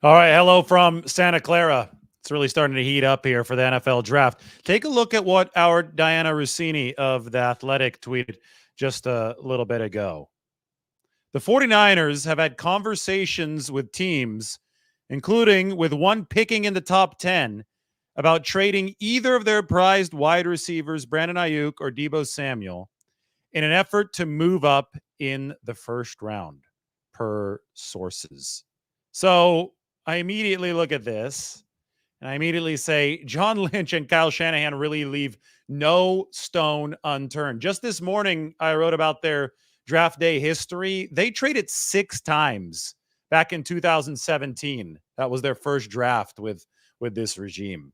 All right, hello from Santa Clara. It's really starting to heat up here for the NFL draft. Take a look at what our Diana Rossini of The Athletic tweeted just a little bit ago. The 49ers have had conversations with teams, including with one picking in the top 10, about trading either of their prized wide receivers, Brandon Aiyuk or Deebo Samuel, in an effort to move up in the first round, per sources. So I immediately look at this and I immediately say, John Lynch and Kyle Shanahan really leave no stone unturned. Just this morning, I wrote about their draft day history. They traded 6 times back in 2017. That was their first draft with this regime.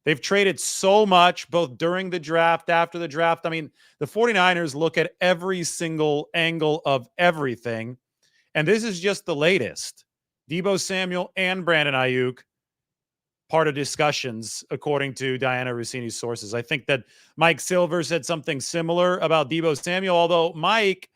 They've traded so much, both during the draft, after the draft. I mean, the 49ers look at every single angle of everything. And this is just the latest. Deebo Samuel and Brandon Aiyuk, part of discussions, according to Diana Rossini's sources. I think that Mike Silver said something similar about Deebo Samuel, although Mike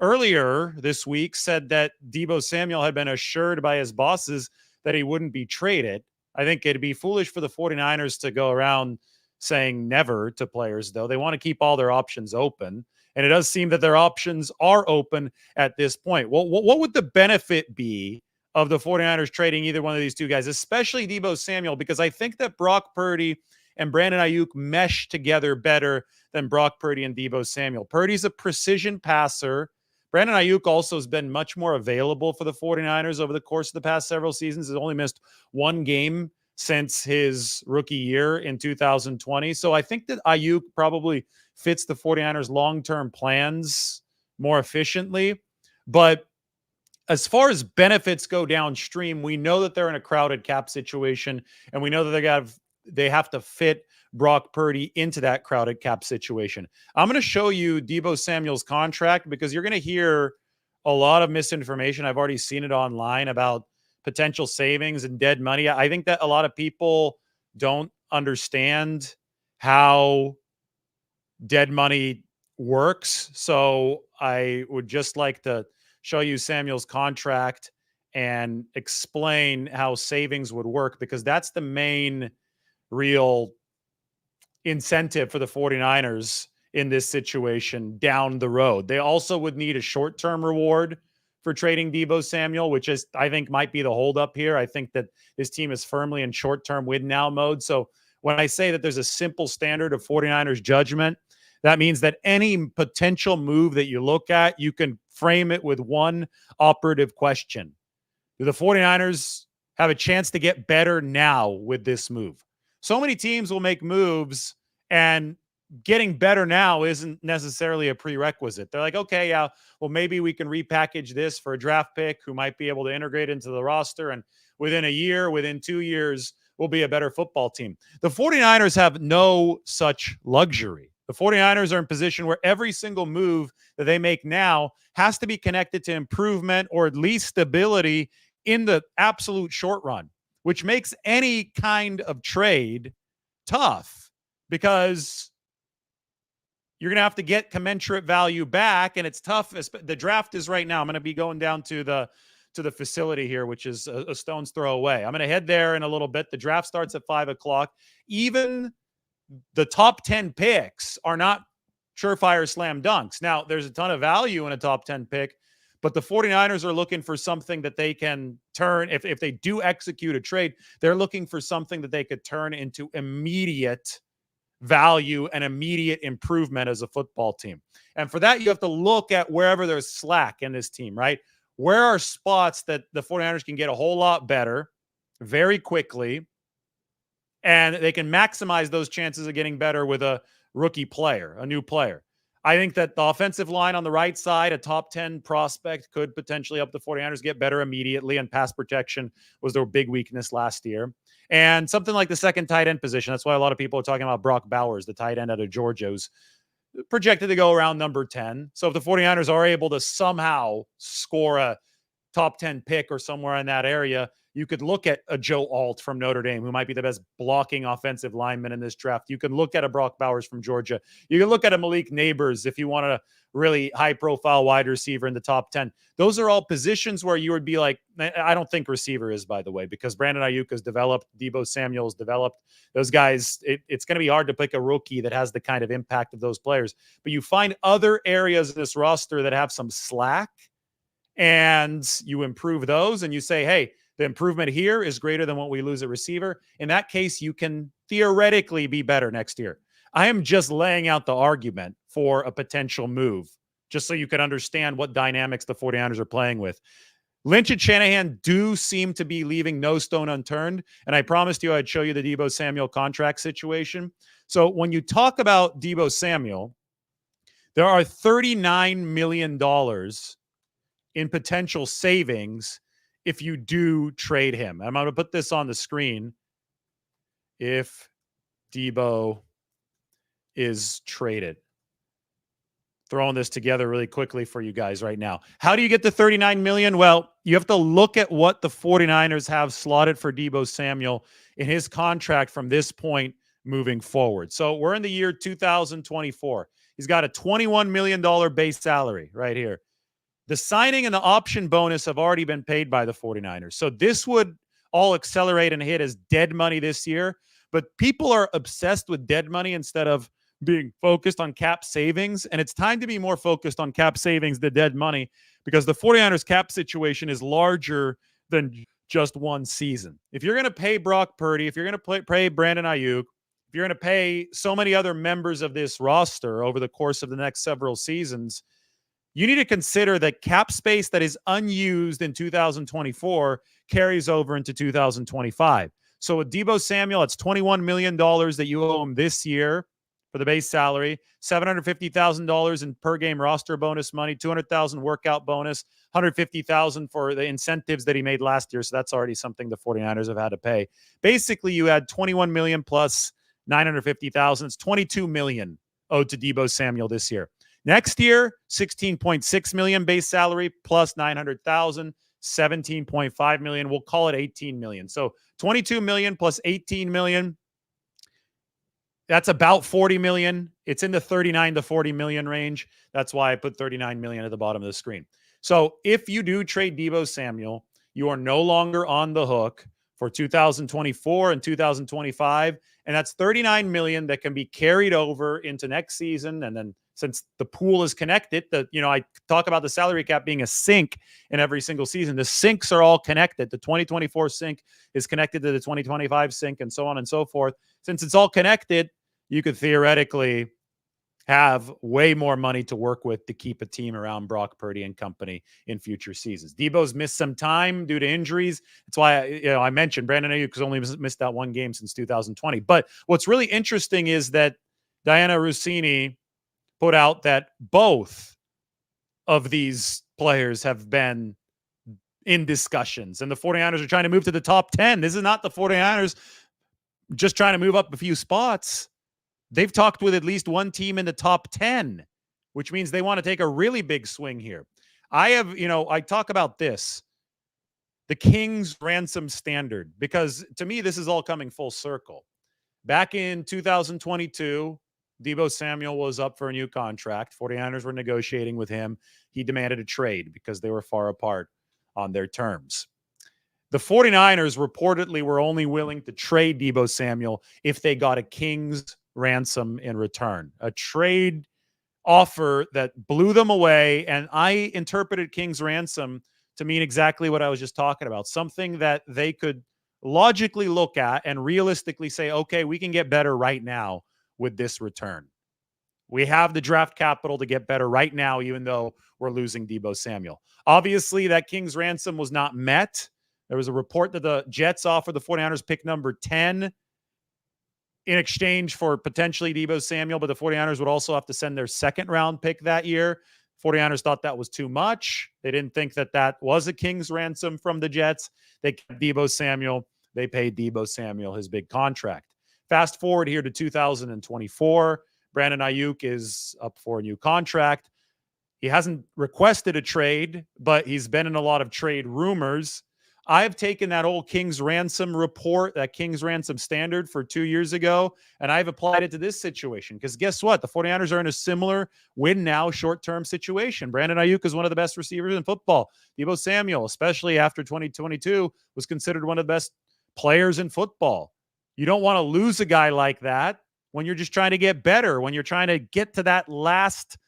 earlier this week said that Deebo Samuel had been assured by his bosses that he wouldn't be traded. I think it'd be foolish for the 49ers to go around saying never to players, though. They want to keep all their options open. And it does seem that their options are open at this point. Well, what would the benefit be of the 49ers trading either one of these two guys, especially Deebo Samuel? Because I think that Brock Purdy and Brandon Aiyuk mesh together better than Brock Purdy and Deebo Samuel. Purdy's a precision passer. Brandon Aiyuk also has been much more available for the 49ers over the course of the past several seasons. He's only missed one game since his rookie year in 2020. So I think that Aiyuk probably fits the 49ers' long-term plans more efficiently. But as far as benefits go downstream, we know that they're in a crowded cap situation, and we know that they have to fit Brock Purdy into that crowded cap situation. I'm going to show you Deebo Samuel's contract because you're going to hear a lot of misinformation. I've already seen it online about potential savings and dead money. I think that a lot of people don't understand how dead money works. So I would just like to show you Samuel's contract and explain how savings would work, because that's the main real incentive for the 49ers in this situation down the road. They also would need a short-term reward for trading Deebo Samuel, which is, I think, might be the holdup here. I think that this team is firmly in short-term win-now mode. So when I say that there's a simple standard of 49ers judgment, that means that any potential move that you look at, you can frame it with one operative question. Do the 49ers have a chance to get better now with this move? So many teams will make moves, and getting better now isn't necessarily a prerequisite. They're like, okay, yeah, well, maybe we can repackage this for a draft pick who might be able to integrate into the roster. And within a year, within 2 years, we'll be a better football team. The 49ers have no such luxury. The 49ers are in position where every single move that they make now has to be connected to improvement or at least stability in the absolute short run, which makes any kind of trade tough because you're going to have to get commensurate value back, and it's tough. The draft is right now. I'm going to be going down to the facility here, which is a stone's throw away. I'm going to head there in a little bit. The draft starts at 5:00. Even the top 10 picks are not surefire slam dunks. Now, there's a ton of value in a top 10 pick, but the 49ers are looking for something that they can turn. If they do execute a trade, they're looking for something that they could turn into immediate value and immediate improvement as a football team. And for that, you have to look at wherever there's slack in this team, right? Where are spots that the 49ers can get a whole lot better very quickly, and they can maximize those chances of getting better with a rookie player, a new player. I think that the offensive line on the right side, a top 10 prospect, could potentially help the 49ers get better immediately, and pass protection was their big weakness last year. And something like the second tight end position. That's why a lot of people are talking about Brock Bowers, the tight end out of Georgia, who's projected to go around number 10. So if the 49ers are able to somehow score a top 10 pick or somewhere in that area, you could look at a Joe Alt from Notre Dame, who might be the best blocking offensive lineman in this draft. You can look at a Brock Bowers from Georgia. You can look at a Malik Neighbors if you want a really high-profile wide receiver in the top 10. Those are all positions where you would be like, I don't think receiver is, by the way, because Brandon Aiyuk has developed, Deebo Samuel's developed. Those guys, it's going to be hard to pick a rookie that has the kind of impact of those players. But you find other areas of this roster that have some slack, and you improve those, and you say, hey, the improvement here is greater than what we lose at receiver. In that case, you can theoretically be better next year. I am just laying out the argument for a potential move, just so you can understand what dynamics the 49ers are playing with. Lynch and Shanahan do seem to be leaving no stone unturned, and I promised you I'd show you the Deebo Samuel contract situation. So when you talk about Deebo Samuel, there are $39 million in potential savings if you do trade him. I'm going to put this on the screen. If Deebo is traded. Throwing this together really quickly for you guys right now. How do you get the $39 million? Well, you have to look at what the 49ers have slotted for Deebo Samuel in his contract from this point moving forward. So we're in the year 2024. He's got a $21 million base salary right here. The signing and the option bonus have already been paid by the 49ers. So this would all accelerate and hit as dead money this year. But people are obsessed with dead money instead of being focused on cap savings. And it's time to be more focused on cap savings than dead money, because the 49ers cap situation is larger than just one season. If you're going to pay Brock Purdy, if you're going to pay Brandon Aiyuk, if you're going to pay so many other members of this roster over the course of the next several seasons, you need to consider that cap space that is unused in 2024 carries over into 2025. So with Deebo Samuel, it's $21 million that you owe him this year for the base salary, $750,000 in per game roster bonus money, $200,000 workout bonus, $150,000 for the incentives that he made last year. So that's already something the 49ers have had to pay. Basically, you had $21 million plus $950,000. It's $22 million owed to Deebo Samuel this year. Next year, $16.6 million base salary plus $900,000, $17.5 million. We'll call it $18 million. So $22 million plus $18 million. That's about $40 million. It's in the $39 to $40 million range. That's why I put $39 million at the bottom of the screen. So if you do trade Deebo Samuel, you are no longer on the hook for 2024 and 2025. And that's $39 million that can be carried over into next season. And then since the pool is connected, I talk about the salary cap being a sink in every single season. The sinks are all connected. The 2024 sink is connected to the 2025 sink, and so on and so forth. Since it's all connected, you could theoretically have way more money to work with to keep a team around Brock Purdy and company in future seasons. Deebo's missed some time due to injuries. That's why I mentioned Brandon Aiyuk has only missed that one game since 2020. But what's really interesting is that Diana Rossini put out that both of these players have been in discussions, and the 49ers are trying to move to the top 10. This is not the 49ers just trying to move up a few spots. They've talked with at least one team in the top 10, which means they want to take a really big swing here. I talk about this, the King's ransom standard, because to me, this is all coming full circle. Back in 2022, Deebo Samuel was up for a new contract. 49ers were negotiating with him. He demanded a trade because they were far apart on their terms. The 49ers reportedly were only willing to trade Deebo Samuel if they got a King's ransom in return, a trade offer that blew them away. And I interpreted King's ransom to mean exactly what I was just talking about, something that they could logically look at and realistically say, okay, we can get better right now with this return. We have the draft capital to get better right now, even though we're losing Deebo Samuel. Obviously, that King's ransom was not met. There was a report that the Jets offered the 49ers pick number 10 in exchange for potentially Deebo Samuel, but the 49ers would also have to send their second round pick that year. 49ers thought that was too much. They didn't think that that was a King's ransom from the Jets. They kept Deebo Samuel. They paid Deebo Samuel his big contract. Fast forward here to 2024. Brandon Aiyuk is up for a new contract. He hasn't requested a trade, but he's been in a lot of trade rumors. I've taken that old King's Ransom report, that King's Ransom standard for 2 years ago, and I've applied it to this situation. Because guess what? The 49ers are in a similar win now short-term situation. Brandon Aiyuk is one of the best receivers in football. Deebo Samuel, especially after 2022, was considered one of the best players in football. You don't want to lose a guy like that when you're just trying to get better, when you're trying to get to that last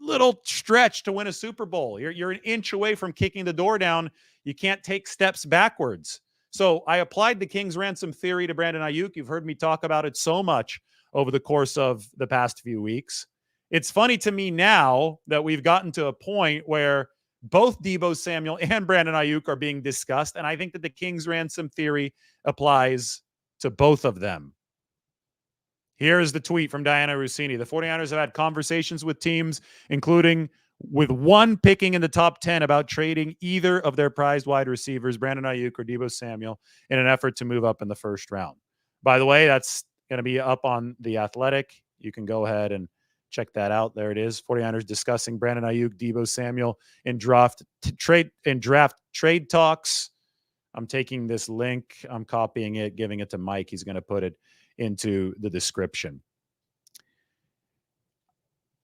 little stretch to win a Super Bowl. You're an inch away from kicking the door down. You can't take steps backwards. So I applied the King's Ransom theory to Brandon Aiyuk. You've heard me talk about it so much over the course of the past few weeks. It's funny to me now that we've gotten to a point where both Deebo Samuel and Brandon Aiyuk are being discussed, and I think that the King's Ransom theory applies to both of them. Here's the tweet from Diana Rossini. The 49ers have had conversations with teams, including with one picking in the top 10 about trading either of their prized wide receivers, Brandon Aiyuk or Deebo Samuel, in an effort to move up in the first round. By the way, that's going to be up on The Athletic. You can go ahead and check that out. There it is. 49ers discussing Brandon Aiyuk, Deebo Samuel in draft trade talks. I'm taking this link. I'm copying it, giving it to Mike. He's going to put it into the description.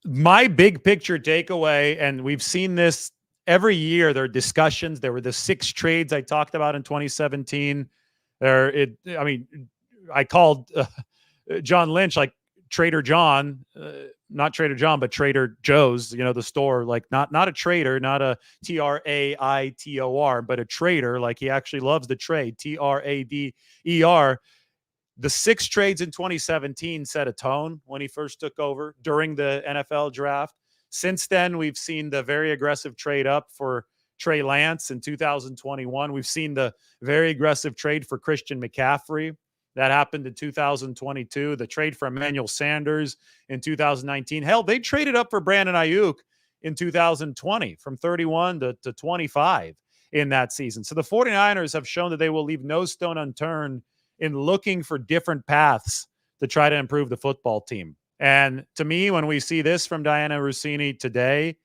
My big picture takeaway, and we've seen this every year, there are discussions. There were the 6 trades I talked about in 2017. I called John Lynch like Trader John, not Trader John, but Trader Joe's, the store, like not a trader, not a TRAITOR, but a trader. Like he actually loves the trade, TRADER. The 6 trades in 2017 set a tone when he first took over during the NFL draft. Since then, we've seen the very aggressive trade up for Trey Lance in 2021. We've seen the very aggressive trade for Christian McCaffrey. That happened in 2022. The trade for Emmanuel Sanders in 2019. Hell, they traded up for Brandon Aiyuk in 2020 from 31 to 25 in that season. So the 49ers have shown that they will leave no stone unturned in looking for different paths to try to improve the football team. And to me, when we see this from Diana Rossini today,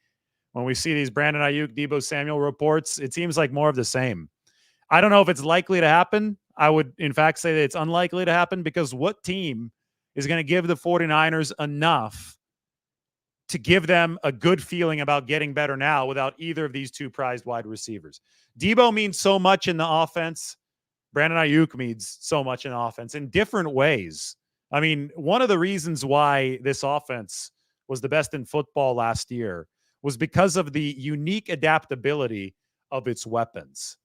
when we see these Brandon Aiyuk, Deebo Samuel reports, it seems like more of the same. I don't know if it's likely to happen. I would, in fact, say that it's unlikely to happen, because what team is going to give the 49ers enough to give them a good feeling about getting better now without either of these 2 prized wide receivers? Deebo means so much in the offense. Brandon Aiyuk means so much in offense in different ways. I mean, one of the reasons why this offense was the best in football last year was because of the unique adaptability of its weapons.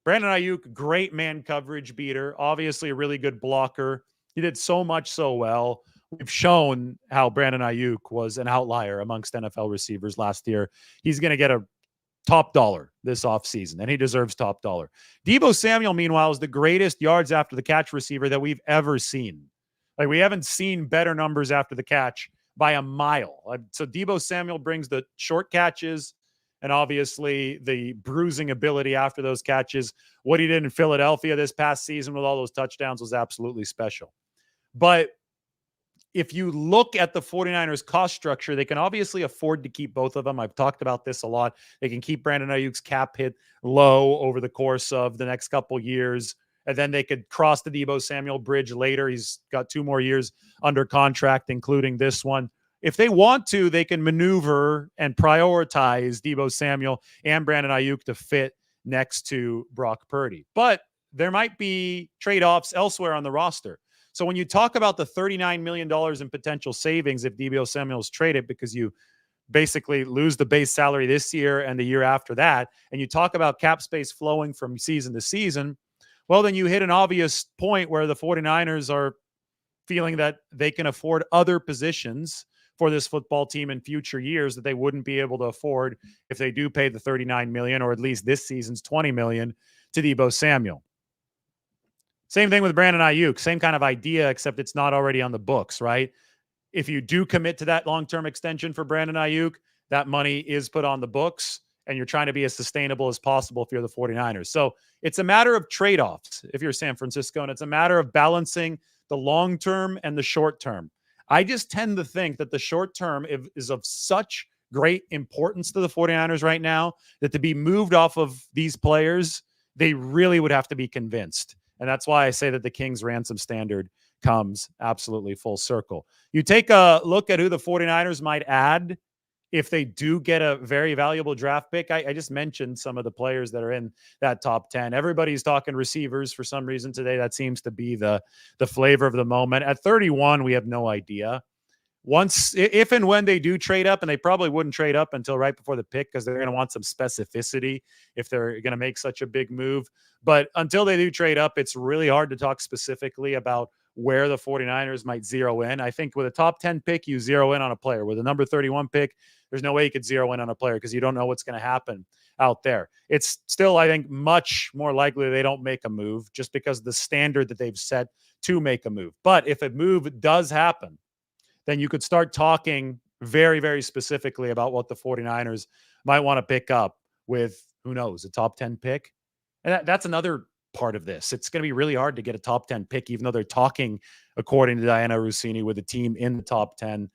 Brandon Aiyuk, great man coverage beater, obviously a really good blocker. He did so much so well. We've shown how Brandon Aiyuk was an outlier amongst NFL receivers last year. He's going to get a top dollar this offseason, and he deserves top dollar. Deebo Samuel, meanwhile, is the greatest yards after the catch receiver that we've ever seen. Like, we haven't seen better numbers after the catch by a mile. So Deebo Samuel brings the short catches and obviously the bruising ability after those catches. What he did in Philadelphia this past season with all those touchdowns was absolutely special. But if you look at the 49ers cost structure, they can obviously afford to keep both of them. I've talked about this a lot. They can keep Brandon Aiyuk's cap hit low over the course of the next couple years, and then they could cross the Deebo Samuel bridge later. He's got 2 more years under contract, including this one. If they want to, they can maneuver and prioritize Deebo Samuel and Brandon Aiyuk to fit next to Brock Purdy. But there might be trade-offs elsewhere on the roster. So when you talk about the $39 million in potential savings if Deebo Samuel is traded, because you basically lose the base salary this year and the year after that, and you talk about cap space flowing from season to season, well, then you hit an obvious point where the 49ers are feeling that they can afford other positions for this football team in future years that they wouldn't be able to afford if they do pay the $39 million, or at least this season's $20 million, to Deebo Samuel. Same thing with Brandon Aiyuk. Same kind of idea, except it's not already on the books, right? If you do commit to that long-term extension for Brandon Aiyuk, that money is put on the books, and you're trying to be as sustainable as possible if you're the 49ers. So it's a matter of trade-offs if you're San Francisco, and it's a matter of balancing the long-term and the short-term. I just tend to think that the short-term is of such great importance to the 49ers right now that to be moved off of these players, they really would have to be convinced. And that's why I say that the Kings ransom standard comes absolutely full circle. You take a look at who the 49ers might add if they do get a very valuable draft pick. I just mentioned some of the players that are in that top 10. Everybody's talking receivers for some reason today. That seems to be the flavor of the moment. At 31, we have no idea. Once, if and when they do trade up, and they probably wouldn't trade up until right before the pick because they're going to want some specificity if they're going to make such a big move. But until they do trade up, it's really hard to talk specifically about where the 49ers might zero in. I think with a top 10 pick, you zero in on a player. With a number 31 pick, there's no way you could zero in on a player because you don't know what's going to happen out there. It's still, I think, much more likely they don't make a move just because of the standard that they've set to make a move. But if a move does happen, then you could start talking very, very specifically about what the 49ers might want to pick up with, who knows, a top 10 pick. And that's another part of this. It's going to be really hard to get a top 10 pick, even though they're talking, according to Diana Rossini, with a team in the top 10.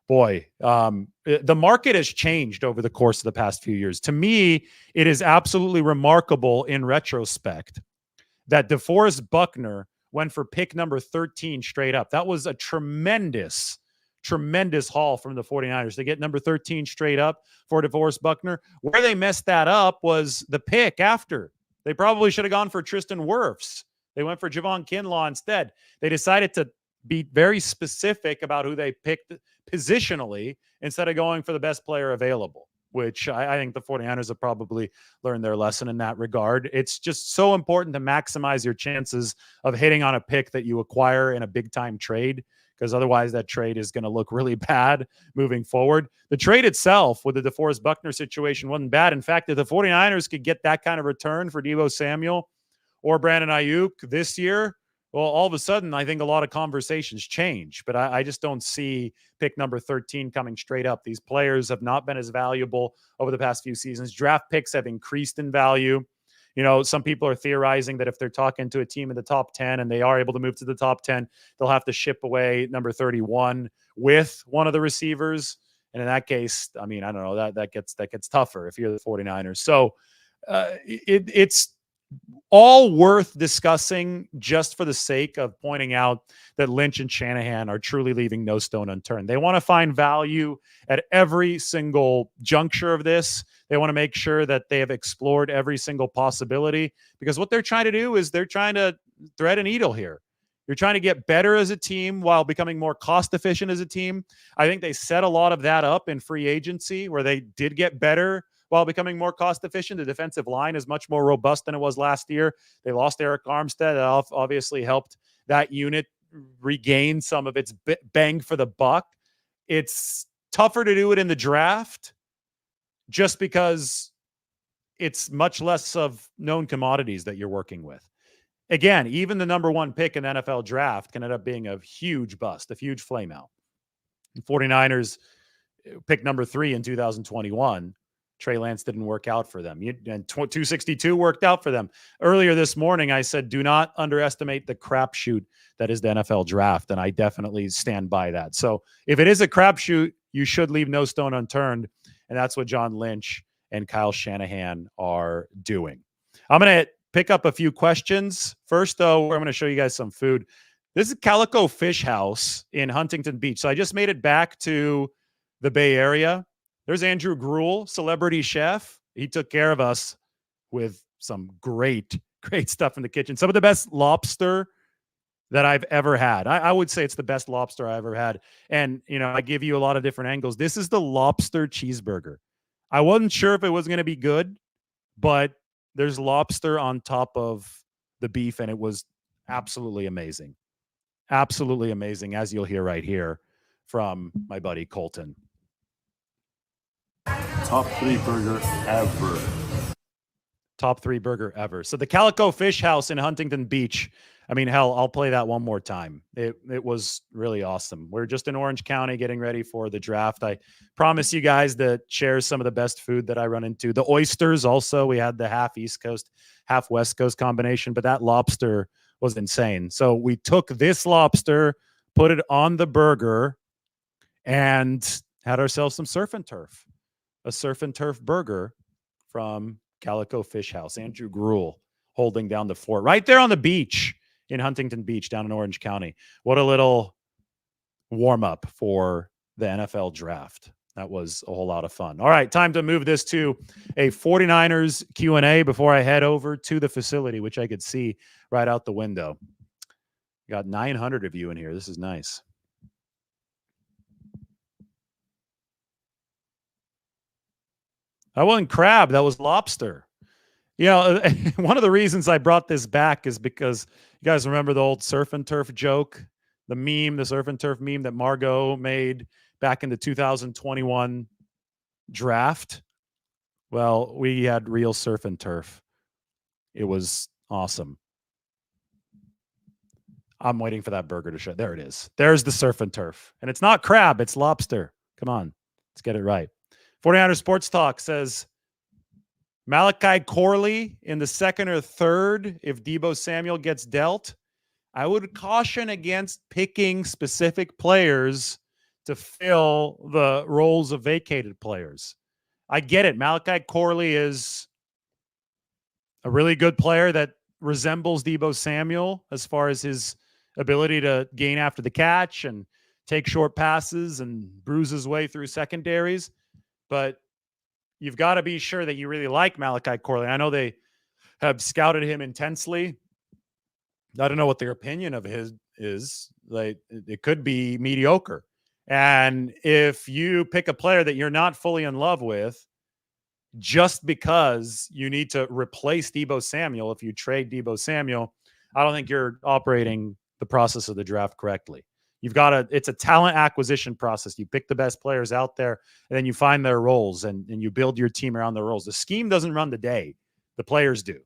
Boy, the market has changed over the course of the past few years. To me, it is absolutely remarkable in retrospect that DeForest Buckner went for pick number 13 straight up. That was a tremendous haul from the 49ers to get number 13 straight up for DeForest Buckner. Where they messed that up was the pick after. They probably should have gone for Tristan Wirfs. They went for Javon Kinlaw instead. They decided to be very specific about who they picked positionally instead of going for the best player available, which I think the 49ers have probably learned their lesson in that regard. It's just so important to maximize your chances of hitting on a pick that you acquire in a big-time trade, because otherwise that trade is going to look really bad moving forward. The trade itself with the DeForest Buckner situation wasn't bad. In fact, if the 49ers could get that kind of return for Deebo Samuel or Brandon Aiyuk this year, well, all of a sudden, I think a lot of conversations change. But I just don't see pick number 13 coming straight up. These players have not been as valuable over the past few seasons. Draft picks have increased in value. You know, some people are theorizing that if they're talking to a team in the top 10 and they are able to move to the top 10, they'll have to ship away number 31 with one of the receivers. And in that case, I mean, I don't know, that gets tougher if you're the 49ers. So it's all worth discussing just for the sake of pointing out that Lynch and Shanahan are truly leaving no stone unturned. They want to find value at every single juncture of this. They want to make sure that they have explored every single possibility, because what they're trying to do is they're trying to thread a needle here. You're trying to get better as a team while becoming more cost efficient as a team. I think they set a lot of that up in free agency where they did get better while becoming more cost efficient. The defensive line is much more robust than it was last year. They lost Eric Armstead. That obviously helped that unit regain some of its bang for the buck. It's tougher to do it in the draft just because it's much less of known commodities that you're working with. Again, even the number one pick in the NFL draft can end up being a huge bust, a huge flameout. 49ers pick number 3 in 2021. Trey Lance didn't work out for them. And 262 worked out for them. Earlier this morning, I said, do not underestimate the crapshoot that is the NFL draft. And I definitely stand by that. So if it is a crapshoot, you should leave no stone unturned. And that's what John Lynch and Kyle Shanahan are doing. I'm going to pick up a few questions. First, though, I'm going to show you guys some food. This is Calico Fish House in Huntington Beach. So I just made it back to the Bay Area. There's Andrew Gruel, celebrity chef. He took care of us with some great stuff in the kitchen. Some of the best lobster that I've ever had. I would say it's the best lobster I ever had. And, you know, I give you a lot of different angles. This is the lobster cheeseburger. I wasn't sure if it was going to be good, but there's lobster on top of the beef, and it was absolutely amazing. Absolutely amazing, as you'll hear right here from my buddy Colton. Top 3 burger ever. Top 3 burger ever. So the Calico Fish House in Huntington Beach. I mean, hell, I'll play that one more time. It was really awesome. We're just in Orange County getting ready for the draft. I promise you guys to share some of the best food that I run into. The oysters also, we had the half East Coast, half West Coast combination, but that lobster was insane. So we took this lobster, put it on the burger, and had ourselves some surf and turf. a surf and turf burger from Calico Fish House. Andrew Gruel holding down the fort right there on the beach in Huntington Beach down in Orange County. What a little warm up for the NFL draft. That was a whole lot of fun. All right, time to move this to a 49ers Q&A before I head over to the facility, which I could see right out the window. Got 900 of you in here. This is nice. That wasn't crab. That was lobster. You know, one of the reasons I brought this back is because you guys remember the old surf and turf joke, the meme, the surf and turf meme that Margot made back in the 2021 draft. Well, we had real surf and turf. It was awesome. I'm waiting for that burger to show. There it is. There's the surf and turf. And it's not crab, it's lobster. Come on, let's get it right. 49ers Sports Talk says Malachi Corley in the second or third if Deebo Samuel gets dealt. I would caution against picking specific players to fill the roles of vacated players. I get it. Malachi Corley is a really good player that resembles Deebo Samuel as far as his ability to gain after the catch and take short passes and bruise his way through secondaries. But you've got to be sure that you really like Malachi Corley. I know they have scouted him intensely. I don't know what their opinion of his is. Like, it could be mediocre. And if you pick a player that you're not fully in love with, just because you need to replace Deebo Samuel, if you trade Deebo Samuel, I don't think you're operating the process of the draft correctly. It's a talent acquisition process. You pick the best players out there, and then you find their roles and you build your team around their roles. The scheme doesn't run the day. The players do,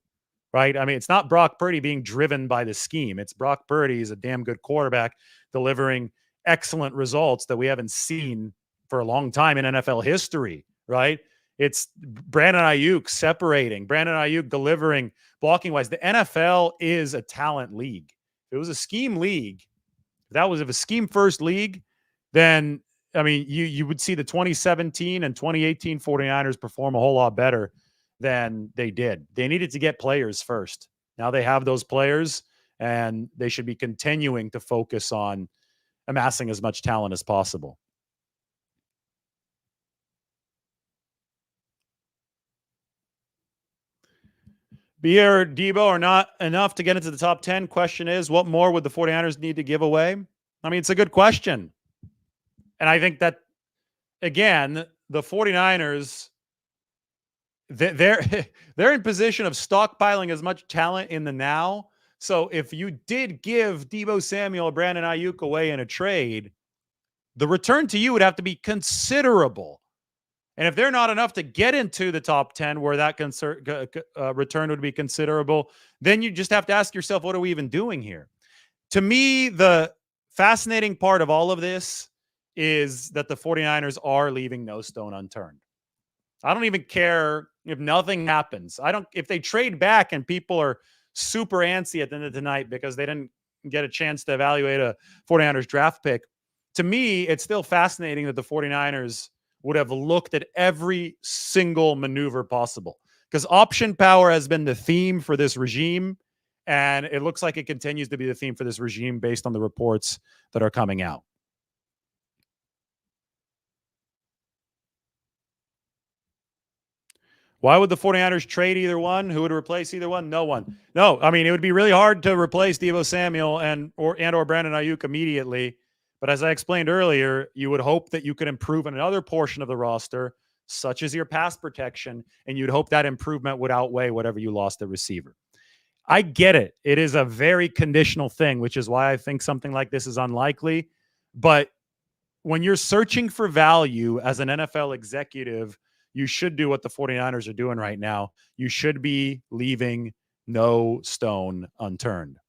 right? I mean, it's not Brock Purdy being driven by the scheme. It's Brock Purdy is a damn good quarterback delivering excellent results that we haven't seen for a long time in NFL history, right? It's Brandon Aiyuk separating, Brandon Aiyuk delivering blocking wise. The NFL is a talent league. If it was a scheme league, if a scheme first league, then I mean, you would see the 2017 and 2018 49ers perform a whole lot better than they did. They needed to get players first. Now they have those players, and they should be continuing to focus on amassing as much talent as possible. Beer, Deebo are not enough to get into the top 10. Question is, what more would the 49ers need to give away? I mean, it's a good question. And I think that, again, the 49ers, they're in position of stockpiling as much talent in the now. So if you did give Deebo Samuel or Brandon Aiyuk away in a trade, the return to you would have to be considerable. And if they're not enough to get into the top 10 where that return would be considerable, then you just have to ask yourself, what are we even doing here? To me, the fascinating part of all of this is that the 49ers are leaving no stone unturned. I don't even care if nothing happens. If they trade back and people are super antsy at the end of the night because they didn't get a chance to evaluate a 49ers draft pick. To me, it's still fascinating that the 49ers would have looked at every single maneuver possible, because option power has been the theme for this regime, and it looks like it continues to be the theme for this regime based on the reports that are coming out. Why would the 49ers trade either one? Who would replace either one? No one. No, I mean, it would be really hard to replace Deebo Samuel or Brandon Aiyuk immediately. But as I explained earlier, you would hope that you could improve on another portion of the roster, such as your pass protection, and you'd hope that improvement would outweigh whatever you lost at receiver. I get it. It is a very conditional thing, which is why I think something like this is unlikely. But when you're searching for value as an NFL executive, you should do what the 49ers are doing right now. You should be leaving no stone unturned.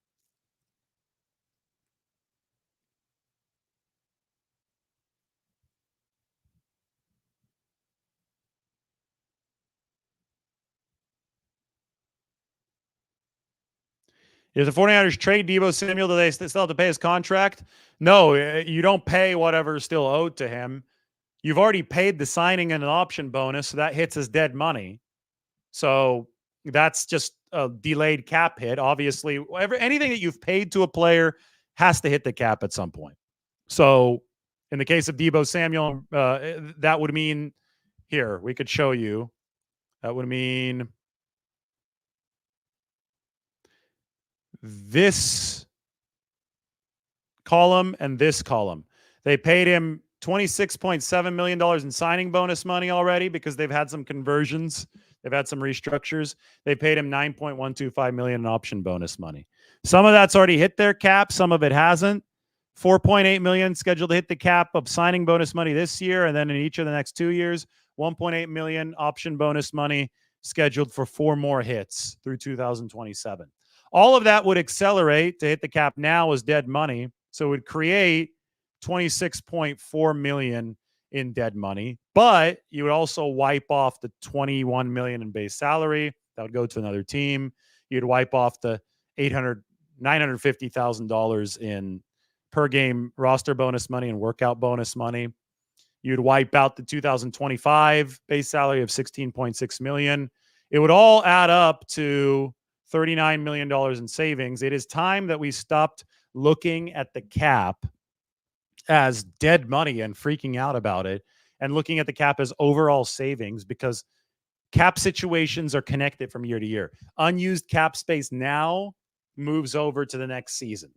If the 49ers trade Deebo Samuel, do they still have to pay his contract? No, you don't pay whatever is still owed to him. You've already paid the signing and an option bonus, so that hits as dead money. So that's just a delayed cap hit. Obviously, anything that you've paid to a player has to hit the cap at some point. So in the case of Deebo Samuel, that would mean here, we could show you. That would mean this column and this column. They paid him $26.7 million in signing bonus money already because they've had some conversions. They've had some restructures. They paid him $9.125 million in option bonus money. Some of that's already hit their cap. Some of it hasn't. $4.8 million scheduled to hit the cap of signing bonus money this year, and then in each of the next 2 years, $1.8 million option bonus money scheduled for 4 more hits through 2027. All of that would accelerate to hit the cap now as dead money. So it would create $26.4 million in dead money, but you would also wipe off the $21 million in base salary. That would go to another team. You'd wipe off the $950,000 in per game roster bonus money and workout bonus money. You'd wipe out the 2025 base salary of $16.6 million. It would all add up to $39 million in savings. It is time that we stopped looking at the cap as dead money and freaking out about it and looking at the cap as overall savings, because cap situations are connected from year to year. Unused cap space now moves over to the next season.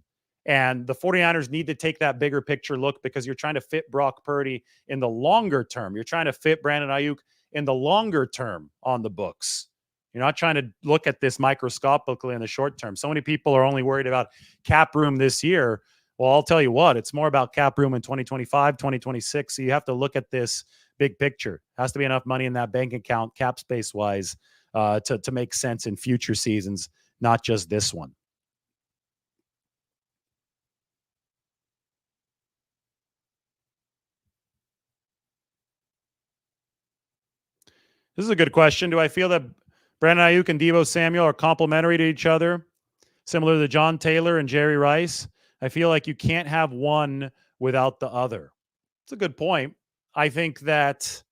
And the 49ers need to take that bigger picture look, because you're trying to fit Brock Purdy in the longer term. You're trying to fit Brandon Aiyuk in the longer term on the books. You're not trying to look at this microscopically in the short term. So many people are only worried about cap room this year. Well, I'll tell you what, it's more about cap room in 2025, 2026. So you have to look at this big picture. Has to be enough money in that bank account, cap space wise, to make sense in future seasons, not just this one. This is a good question. Do I feel that Brandon Aiyuk and Deebo Samuel are complementary to each other, similar to John Taylor and Jerry Rice? I feel like you can't have one without the other. It's a good point. I think that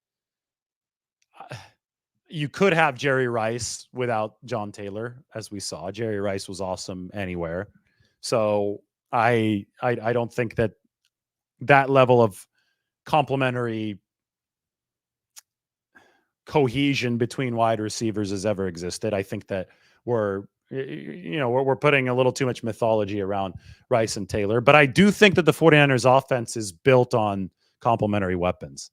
you could have Jerry Rice without John Taylor, as we saw. Jerry Rice was awesome anywhere. So I don't think that level of complementary cohesion between wide receivers has ever existed. I think that we're putting a little too much mythology around Rice and Taylor, but I do think that the 49ers offense is built on complementary weapons.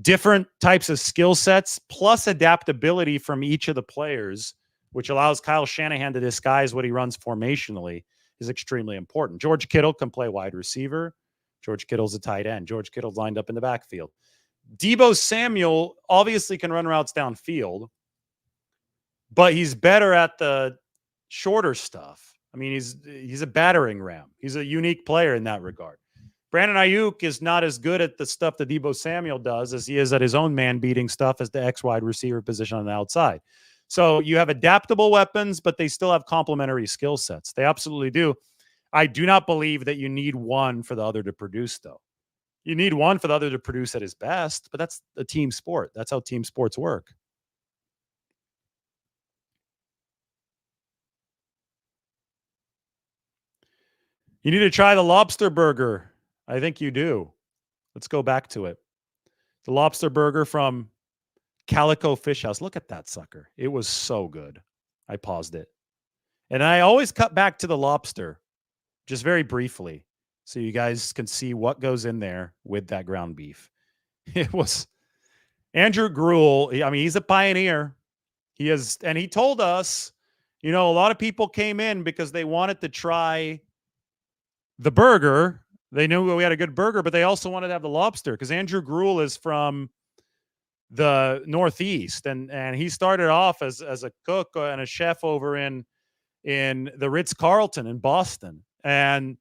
Different types of skill sets plus adaptability from each of the players, which allows Kyle Shanahan to disguise what he runs formationally, is extremely important. George Kittle can play wide receiver. George Kittle's a tight end. George Kittle's lined up in the backfield. Deebo Samuel obviously can run routes downfield, but he's better at the shorter stuff. I mean, he's a battering ram. He's a unique player in that regard. Brandon Aiyuk is not as good at the stuff that Deebo Samuel does as he is at his own man-beating stuff as the X wide receiver position on the outside. So you have adaptable weapons, but they still have complementary skill sets. They absolutely do. I do not believe that you need one for the other to produce, though. You need one for the other to produce at his best, but that's a team sport. That's how team sports work. You need to try the lobster burger. I think you do. Let's go back to it. The lobster burger from Calico Fish House. Look at that sucker. It was so good. I paused it. And I always cut back to the lobster, just very briefly, so you guys can see what goes in there with that ground beef. It was Andrew Gruel. I mean, he's a pioneer. He is, and he told us, a lot of people came in because they wanted to try the burger. They knew we had a good burger, but they also wanted to have the lobster, because Andrew Gruel is from the Northeast, and he started off as a cook and a chef over in the Ritz-Carlton in Boston. And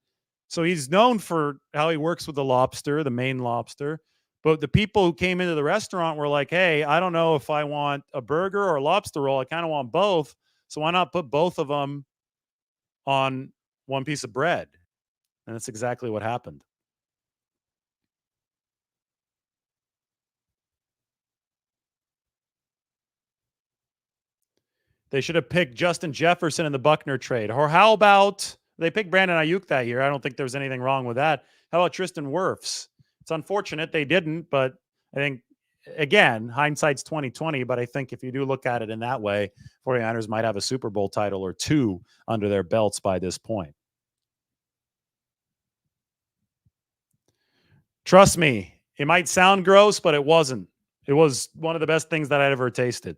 so he's known for how he works with the lobster, the Maine lobster. But the people who came into the restaurant were like, hey, I don't know if I want a burger or a lobster roll. I kind of want both. So why not put both of them on one piece of bread? And that's exactly what happened. They should have picked Justin Jefferson in the Buckner trade. Or how about they picked Brandon Aiyuk that year? I don't think there was anything wrong with that. How about Tristan Wirfs? It's unfortunate they didn't, but I think, again, hindsight's 2020, but I think if you do look at it in that way, 49ers might have a Super Bowl title or two under their belts by this point. Trust me, it might sound gross, but it wasn't. It was one of the best things that I'd ever tasted.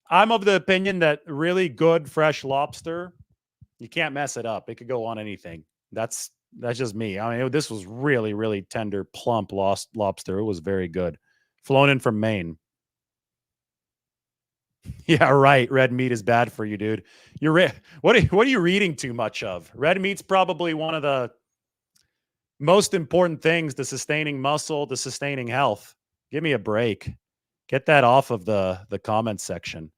I'm of the opinion that really good fresh lobster, you can't mess it up. It could go on anything. That's just me. I mean, this was really, really tender, plump lobster. It was very good. Flown in from Maine. Yeah, right. Red meat is bad for you, dude. What are you reading too much of? Red meat's probably one of the most important things to sustaining muscle, to sustaining health. Give me a break. Get that off of the comments section.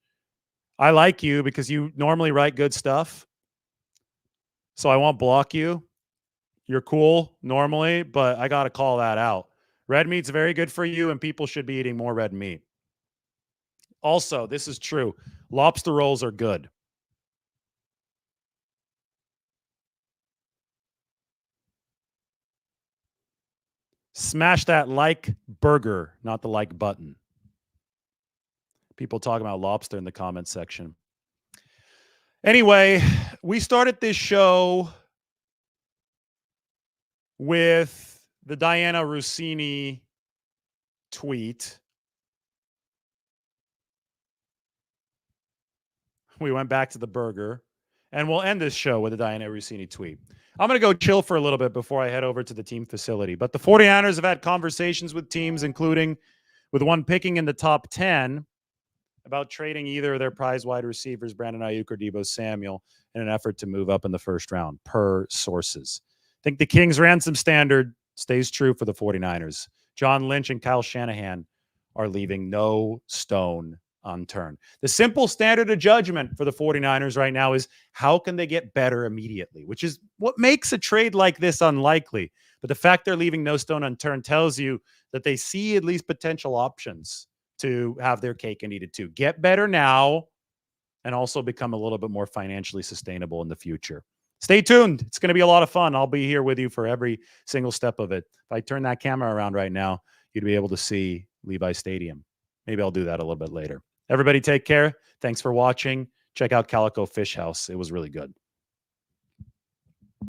I like you because you normally write good stuff. So I won't block you. You're cool normally, but I got to call that out. Red meat's very good for you, and people should be eating more red meat. Also, this is true. Lobster rolls are good. Smash that like burger, not the like button. People talking about lobster in the comments section. Anyway, we started this show with the Diana Rossini tweet. We went back to the burger, and we'll end this show with a Diana Rossini tweet. I'm going to go chill for a little bit before I head over to the team facility. But the 49ers have had conversations with teams, including with one picking in the top 10, about trading either of their prize wide receivers, Brandon Aiyuk or Deebo Samuel, in an effort to move up in the first round, per sources. I think the Kings ransom standard stays true for the 49ers. John Lynch and Kyle Shanahan are leaving no stone unturned. The simple standard of judgment for the 49ers right now is how can they get better immediately, which is what makes a trade like this unlikely. But the fact they're leaving no stone unturned tells you that they see at least potential options to have their cake and eat it too. Get better now and also become a little bit more financially sustainable in the future. Stay tuned. It's going to be a lot of fun. I'll be here with you for every single step of it. If I turn that camera around right now, you'd be able to see Levi Stadium. Maybe I'll do that a little bit later. Everybody take care. Thanks for watching. Check out Calico Fish House. It was really good.